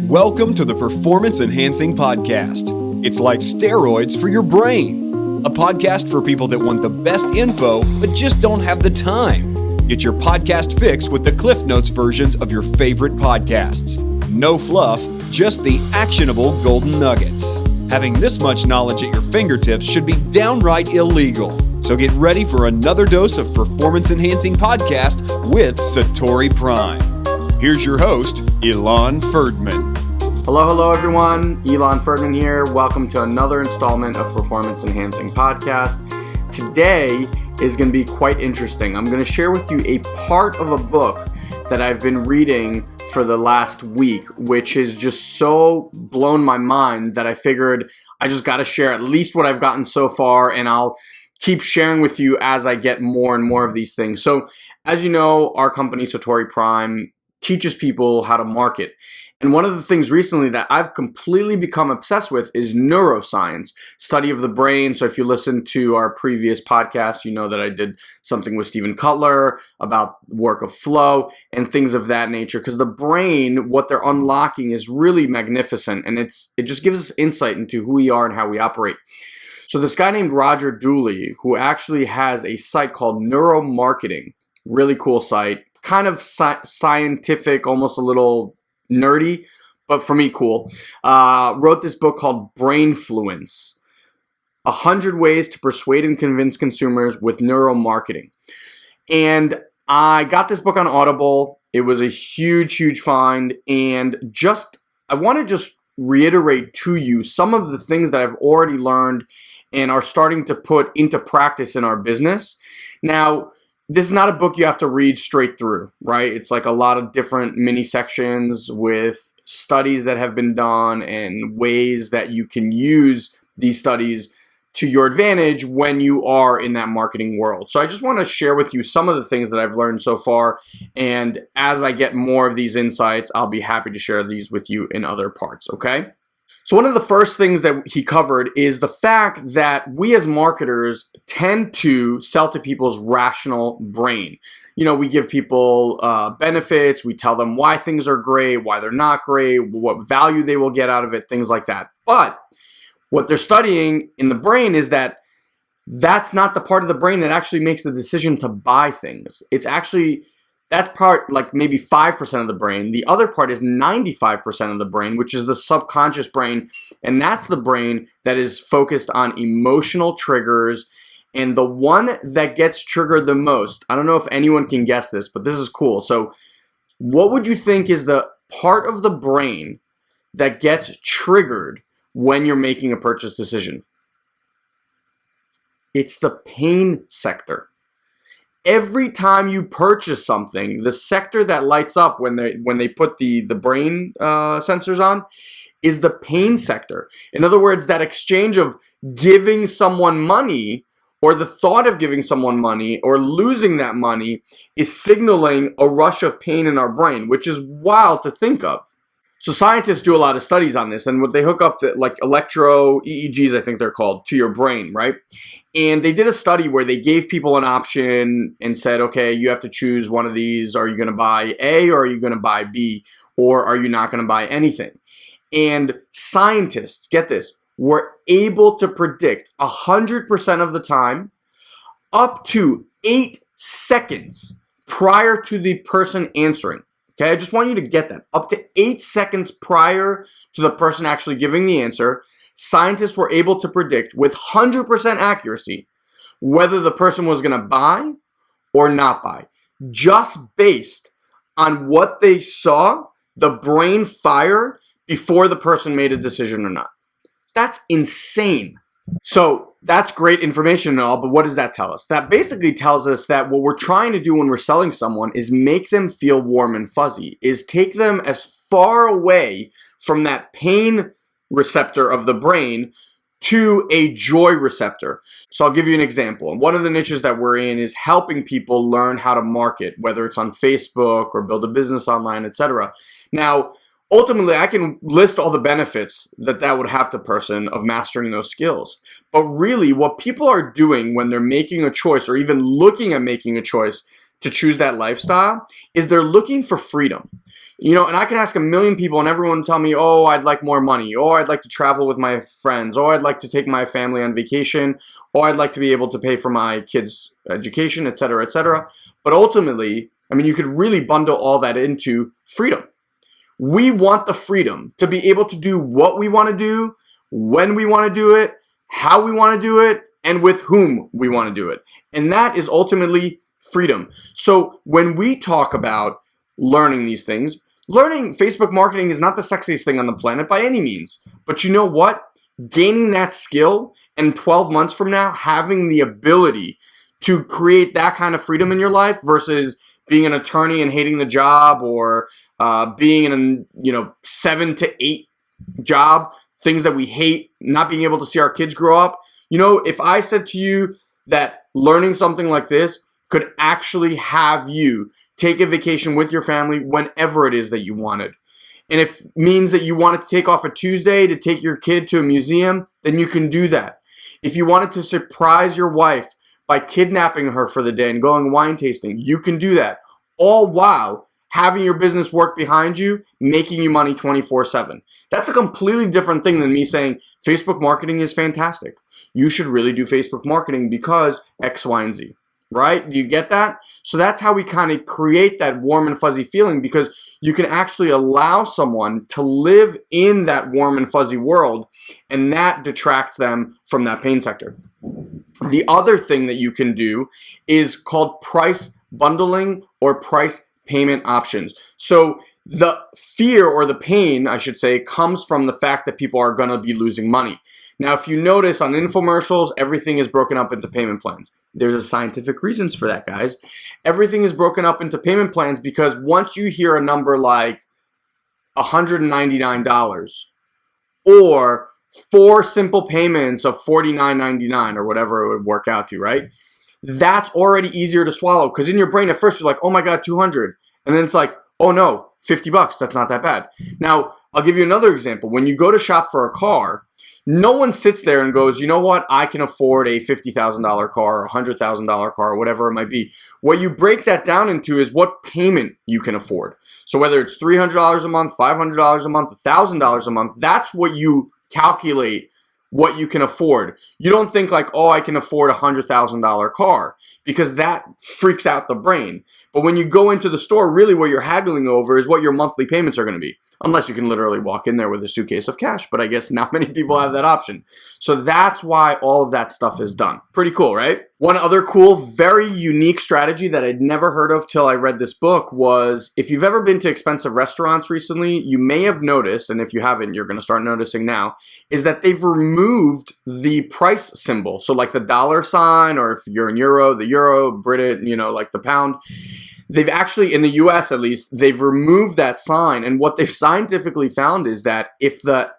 Welcome to the Performance Enhancing Podcast. It's like steroids for your brain. A podcast for people that want the best info, but just don't have the time. Get your podcast fix with the Cliff Notes versions of your favorite podcasts. No fluff, just the actionable golden nuggets. Having this much knowledge at your fingertips should be downright illegal. So get ready for another dose of Performance Enhancing Podcast with SatoriPrime. Here's your host, Ilan Ferdman. Hello everyone. Ilan Ferdman here. Welcome to another installment of Performance Enhancing Podcast. Today is going to be quite interesting. I'm going to share with you a part of a book that I've been reading for the last week, which has just so blown my mind that I figured I just got to share at least what I've gotten so far, and I'll keep sharing with you as I get more and more of these things. So, as you know, our company, SatoriPrime, teaches people how to market. And one of the things recently that I've completely become obsessed with is neuroscience, study of the brain. So if you listen to our previous podcast, you know that I did something with Stephen Cutler about work of flow and things of that nature. Because the brain, what they're unlocking is really magnificent. And it just gives us insight into who we are and how we operate. So this guy named Dooley, who actually has a site called Neuromarketing, really cool site, kind of scientific, almost a little nerdy, but for me, cool, wrote this book called Brainfluence, 100 Ways to Persuade and Convince Consumers with Neuromarketing. And I got this book on Audible. It was a huge find. And I want to just reiterate to you some of the things that I've already learned and are starting to put into practice in our business. Now, this is not a book you have to read straight through, right? It's like a lot of different mini sections with studies that have been done and ways that you can use these studies to your advantage when you are in that marketing world. So I just want to share with you some of the things that I've learned so far. And as I get more of these insights, I'll be happy to share these with you in other parts, okay? So one of the first things that he covered is the fact that we as marketers tend to sell to people's rational brain. You know, we give people benefits, we tell them why things are great, why they're not great, what value they will get out of it, things like that. But what they're studying in the brain is that that's not the part of the brain that actually makes the decision to buy things. It's actually that's part, like maybe 5% of the brain. The other part is 95% of the brain, which is the subconscious brain. And that's the brain that is focused on emotional triggers. And the one that gets triggered the most, I don't know if anyone can guess this, but this is cool. So what would you think is the part of the brain that gets triggered when you're making a purchase decision? It's the pain sector. Every time you purchase something, the sector that lights up when they put the brain sensors on is the pain sector. In other words, that exchange of giving someone money or the thought of giving someone money or losing that money is signaling a rush of pain in our brain, which is wild to think of. So scientists do a lot of studies on this, and what they hook up like electro EEGs, I think they're called, to your brain, right? And they did a study where they gave people an option and said, okay, you have to choose one of these. Are you going to buy A or are you going to buy B? Or are you not going to buy anything? And scientists, get this, were able to predict 100% of the time up to 8 seconds prior to the person answering. Okay, I just want you to get that. Up to 8 seconds prior to the person actually giving the answer, scientists were able to predict with 100% accuracy whether the person was going to buy or not buy, just based on what they saw the brain fire before the person made a decision or not. That's insane. So that's great information and all, but what does that tell us? That basically tells us that what we're trying to do when we're selling someone is make them feel warm and fuzzy, is take them as far away from that pain receptor of the brain to a joy receptor. So I'll give you an example. One of the niches that we're in is helping people learn how to market, whether it's on Facebook or build a business online, etc. Now, ultimately, I can list all the benefits that would have to person of mastering those skills. But really, what people are doing when they're making a choice or even looking at making a choice to choose that lifestyle is they're looking for freedom. And I can ask a million people and everyone will tell me, oh, I'd like more money, or I'd like to travel with my friends, or I'd like to take my family on vacation, or I'd like to be able to pay for my kids' education, et cetera, et cetera. But ultimately, you could really bundle all that into freedom. We want the freedom to be able to do what we want to do, when we want to do it, how we want to do it, and with whom we want to do it. And that is ultimately freedom. So when we talk about learning these things, learning Facebook marketing is not the sexiest thing on the planet by any means. But you know what? Gaining that skill and 12 months from now, having the ability to create that kind of freedom in your life versus being an attorney and hating the job, or being in a 7 to 8 job, things that we hate, not being able to see our kids grow up. If I said to you that learning something like this could actually have you take a vacation with your family whenever it is that you wanted, and if it means that you wanted to take off a Tuesday to take your kid to a museum, then you can do that. If you wanted to surprise your wife by kidnapping her for the day and going wine tasting, you can do that, all while having your business work behind you, making you money 24/7. That's a completely different thing than me saying Facebook marketing is fantastic. You should really do Facebook marketing because X, Y, and Z, right? Do you get that? So that's how we kind of create that warm and fuzzy feeling, because you can actually allow someone to live in that warm and fuzzy world, and that detracts them from that pain sector. The other thing that you can do is called price bundling or price payment options. So the fear, or the pain, I should say, comes from the fact that people are going to be losing money. Now, if you notice on infomercials, everything is broken up into payment plans. There's a scientific reasons for that, guys. Everything is broken up into payment plans because once you hear a number like $199 or 4 simple payments of $49.99 or whatever it would work out to, right? That's already easier to swallow, because in your brain at first you're like, oh my God, 200. And then it's like, oh no, $50, that's not that bad. Now, I'll give you another example. When you go to shop for a car, no one sits there and goes, you know what, I can afford a $50,000 car, or a $100,000 car, or whatever it might be. What you break that down into is what payment you can afford. So whether it's $300 a month, $500 a month, $1,000 a month, that's what you calculate what you can afford. You don't think like, oh, I can afford a $100,000 car, because that freaks out the brain. But when you go into the store, really what you're haggling over is what your monthly payments are going to be. Unless you can literally walk in there with a suitcase of cash, but I guess not many people have that option. So that's why all of that stuff is done. Pretty cool, right? One other cool, very unique strategy that I'd never heard of till I read this book was, if you've ever been to expensive restaurants recently, you may have noticed, and if you haven't, you're going to start noticing now, is that they've removed the price symbol. So like the dollar sign, or if you're in euro, the euro, Brit, like the pound. They've actually, in the US at least, they've removed that sign. And what they've scientifically found is that if the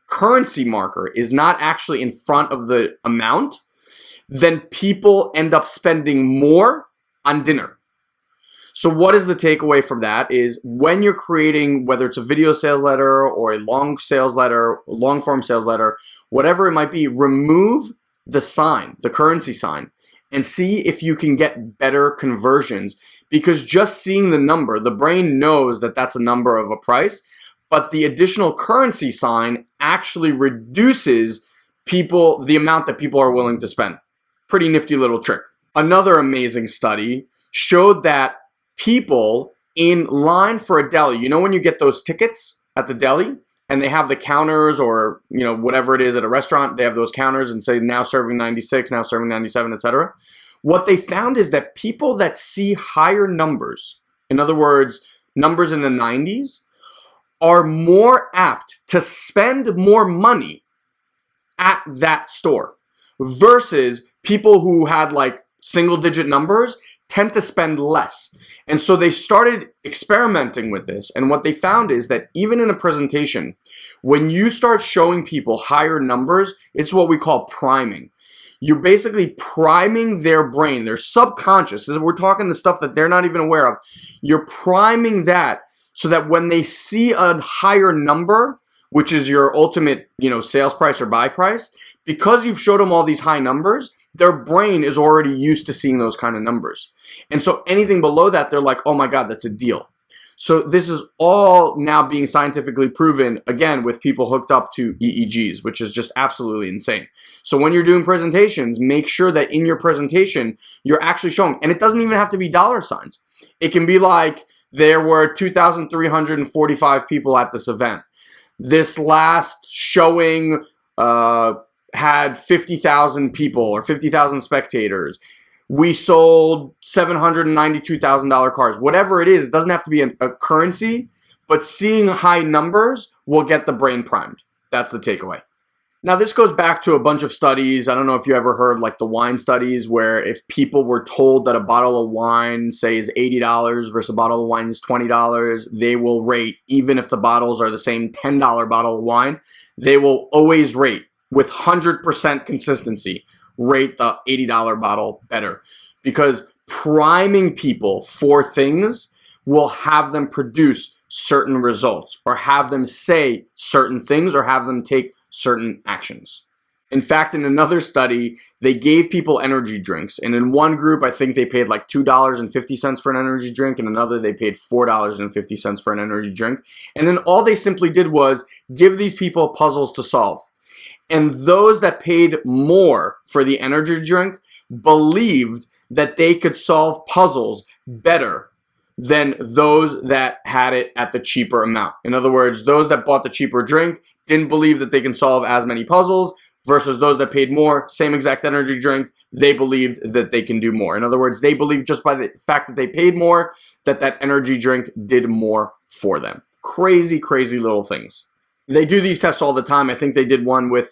currency marker is not actually in front of the amount, then people end up spending more on dinner. So what is the takeaway from that is, when you're creating, whether it's a video sales letter or a long sales letter, long form sales letter, whatever it might be, remove the sign, the currency sign, and see if you can get better conversions, because just seeing the number, the brain knows that that's a number of a price, but the additional currency sign actually reduces the amount that people are willing to spend. Pretty nifty little trick. Another amazing study showed that people in line for a deli, when you get those tickets at the deli, and they have the counters, or whatever it is at a restaurant, they have those counters and say now serving 96, now serving 97, etc. What they found is that people that see higher numbers, in other words, numbers in the 90s, are more apt to spend more money at that store, versus people who had like single digit numbers tend to spend less. And so they started experimenting with this. And what they found is that even in a presentation, when you start showing people higher numbers, it's what we call priming. You're basically priming their brain, their subconscious. We're talking the stuff that they're not even aware of. You're priming that so that when they see a higher number, which is your ultimate, sales price or buy price, because you've showed them all these high numbers, their brain is already used to seeing those kind of numbers. And so anything below that, they're like, oh my God, that's a deal. So this is all now being scientifically proven, again, with people hooked up to EEGs, which is just absolutely insane. So when you're doing presentations, make sure that in your presentation, you're actually showing, and it doesn't even have to be dollar signs. It can be like, there were 2,345 people at this event. This last showing had 50,000 people or 50,000 spectators. We sold $792,000 cars. Whatever it is, it doesn't have to be a currency, but seeing high numbers will get the brain primed. That's the takeaway. Now, this goes back to a bunch of studies. I don't know if you ever heard like the wine studies, where if people were told that a bottle of wine, say, is $80 versus a bottle of wine is $20, they will rate, even if the bottles are the same $10 bottle of wine, they will always rate with 100% consistency, rate the $80 bottle better, because priming people for things will have them produce certain results, or have them say certain things, or have them take certain actions. In fact, in another study, they gave people energy drinks, and in one group, I think they paid like $2.50 for an energy drink, and another they paid $4.50 for an energy drink. And then all they simply did was give these people puzzles to solve. And those that paid more for the energy drink believed that they could solve puzzles better than those that had it at the cheaper amount. In other words, those that bought the cheaper drink didn't believe that they can solve as many puzzles, versus those that paid more, same exact energy drink, they believed that they can do more. In other words, they believed just by the fact that they paid more, that that energy drink did more for them. Crazy, crazy little things. They do these tests all the time. I think they did one with,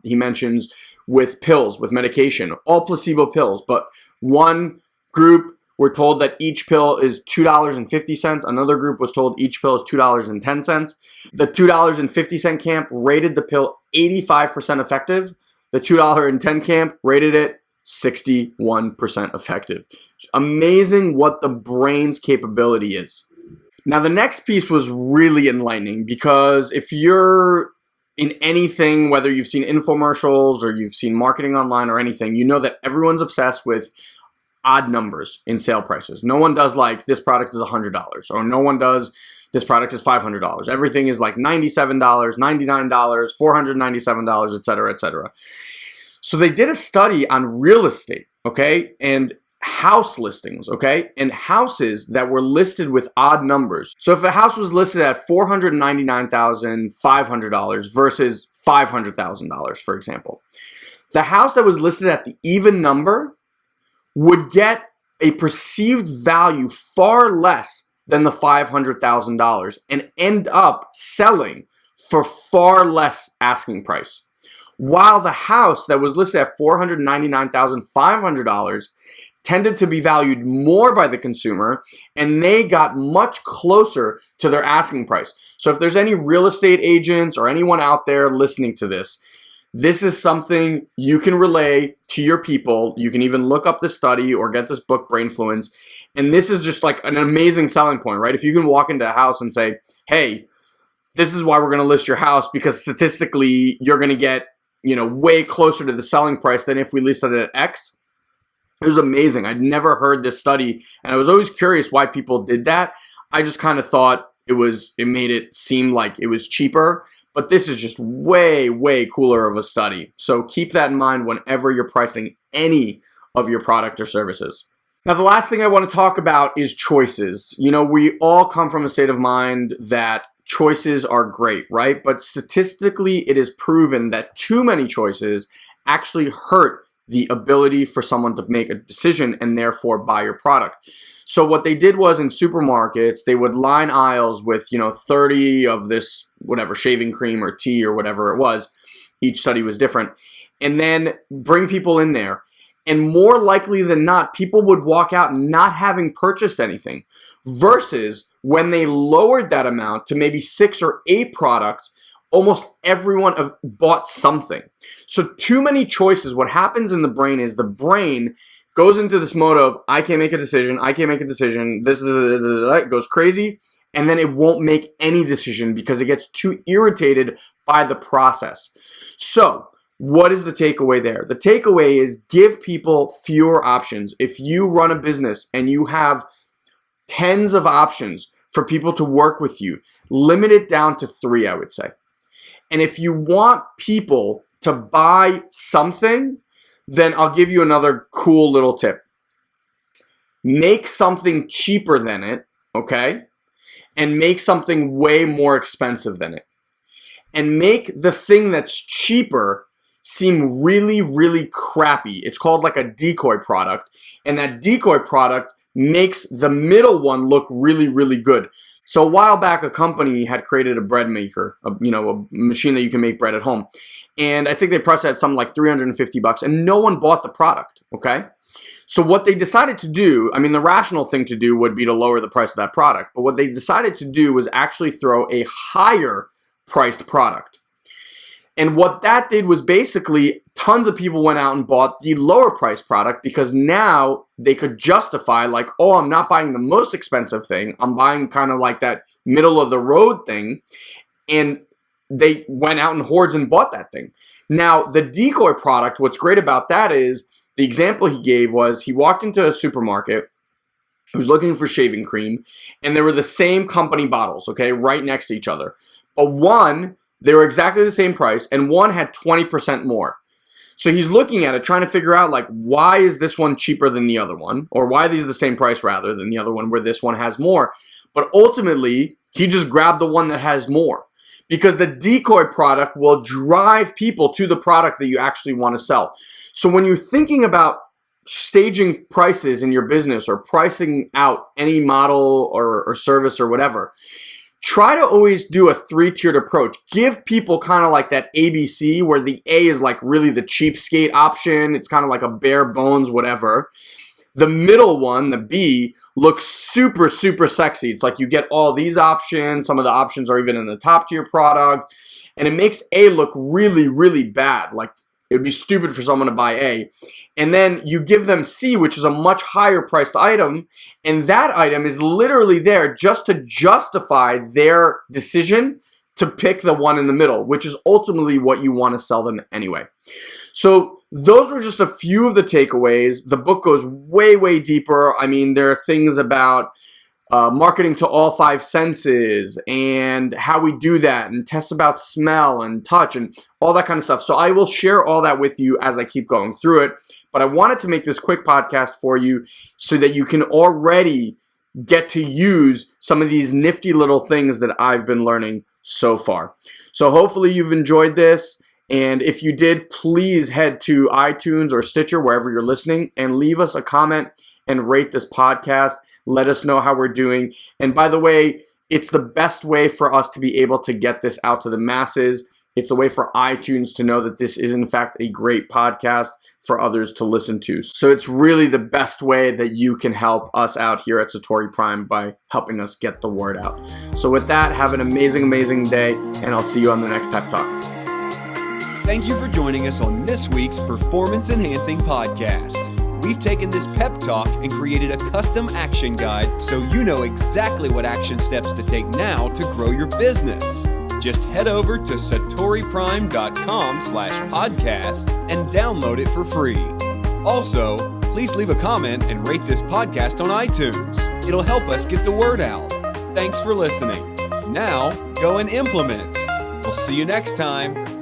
he mentions, with pills, with medication, all placebo pills. But one group were told that each pill is $2.50. Another group was told each pill is $2.10. The $2.50 camp rated the pill 85% effective. The $2.10 camp rated it 61% effective. Amazing what the brain's capability is. Now, the next piece was really enlightening, because if you're in anything, whether you've seen infomercials or you've seen marketing online or anything, you know that everyone's obsessed with odd numbers in sale prices. No one does like, this product is $100, or no one does, this product is $500. Everything is like $97, $99, $497, et cetera, et cetera. So they did a study on real estate, okay, and house listings, okay, and houses that were listed with odd numbers. So if a house was listed at $499,500 versus $500,000, for example, the house that was listed at the even number would get a perceived value far less than the $500,000 and end up selling for far less asking price. While the house that was listed at $499,500 tended to be valued more by the consumer, and they got much closer to their asking price. So if there's any real estate agents or anyone out there listening to this, this is something you can relay to your people. You can even look up this study or get this book, Brainfluence. And this is just like an amazing selling point, right? If you can walk into a house and say, hey, this is why we're going to list your house, because statistically you're going to get, way closer to the selling price than if we listed it at X. It was amazing. I'd never heard this study, and I was always curious why people did that. I just kind of thought it made it seem like it was cheaper, but this is just way, way cooler of a study. So keep that in mind whenever you're pricing any of your product or services. Now, the last thing I want to talk about is choices. We all come from a state of mind that choices are great, right? But statistically, it is proven that too many choices actually hurt the ability for someone to make a decision and therefore buy your product. So what they did was, in supermarkets, they would line aisles with, 30 of this, whatever, shaving cream or tea or whatever it was. Each study was different. And then bring people in there. And more likely than not, people would walk out not having purchased anything. Versus when they lowered that amount to maybe 6 or 8 products, almost everyone bought something. So too many choices. What happens in the brain is the brain goes into this mode of, I can't make a decision, this it goes crazy, and then it won't make any decision because it gets too irritated by the process. So what is the takeaway there? The takeaway is give people fewer options. If you run a business and you have tens of options for people to work with you. Limit it down to 3, I would say. And if you want people to buy something, then I'll give you another cool little tip. Make something cheaper than it, okay? And make something way more expensive than it. And make the thing that's cheaper seem really, really crappy. It's called like a decoy product. And that decoy product makes the middle one look really, really good. So a while back, a company had created a bread maker, a machine that you can make bread at home. And I think they priced it at something like $350, and no one bought the product, okay? So what they decided to do, I mean, the rational thing to do would be to lower the price of that product. But what they decided to do was actually throw a higher priced product. And what that did was basically tons of people went out and bought the lower priced product because now they could justify like, oh, I'm not buying the most expensive thing. I'm buying kind of like that middle of the road thing. And they went out in hordes and bought that thing. Now, the decoy product, what's great about that is the example he gave was he walked into a supermarket. He was looking for shaving cream, and there were the same company bottles, okay, right next to each other. But one, they were exactly the same price, and one had 20% more. So he's looking at it, trying to figure out, like, why is this one cheaper than the other one? Or why are these the same price, rather, than the other one, where this one has more? But ultimately, he just grabbed the one that has more. Because the decoy product will drive people to the product that you actually want to sell. So when you're thinking about staging prices in your business or pricing out any model or service or whatever, try to always do a 3-tiered approach. Give people kind of like that ABC, where the A is like really the cheapskate option. It's kind of like a bare bones, whatever. The middle one, the B, looks super, super sexy. It's like you get all these options. Some of the options are even in the top tier product. And it makes A look really, really bad. Like it would be stupid for someone to buy A. And then you give them C, which is a much higher priced item. And that item is literally there just to justify their decision to pick the one in the middle, which is ultimately what you want to sell them anyway. So those were just a few of the takeaways. The book goes way, way deeper. I mean, there are things about marketing to all 5 senses and how we do that, and tests about smell and touch and all that kind of stuff. So I will share all that with you as I keep going through it. But I wanted to make this quick podcast for you so that you can already get to use some of these nifty little things that I've been learning so far. So hopefully you've enjoyed this. And if you did, please head to iTunes or Stitcher, wherever you're listening, and leave us a comment and rate this podcast. Let us know how we're doing. And by the way, it's the best way for us to be able to get this out to the masses. It's a way for iTunes to know that this is, in fact, a great podcast for others to listen to. So it's really the best way that you can help us out here at SatoriPrime by helping us get the word out. So with that, have an amazing, amazing day, and I'll see you on the next Pep Talk. Thank you for joining us on this week's Performance Enhancing Podcast. We've taken this pep talk and created a custom action guide so you know exactly what action steps to take now to grow your business. Just head over to SatoriPrime.com/podcast and download it for free. Also, please leave a comment and rate this podcast on iTunes. It'll help us get the word out. Thanks for listening. Now, go and implement. We'll see you next time.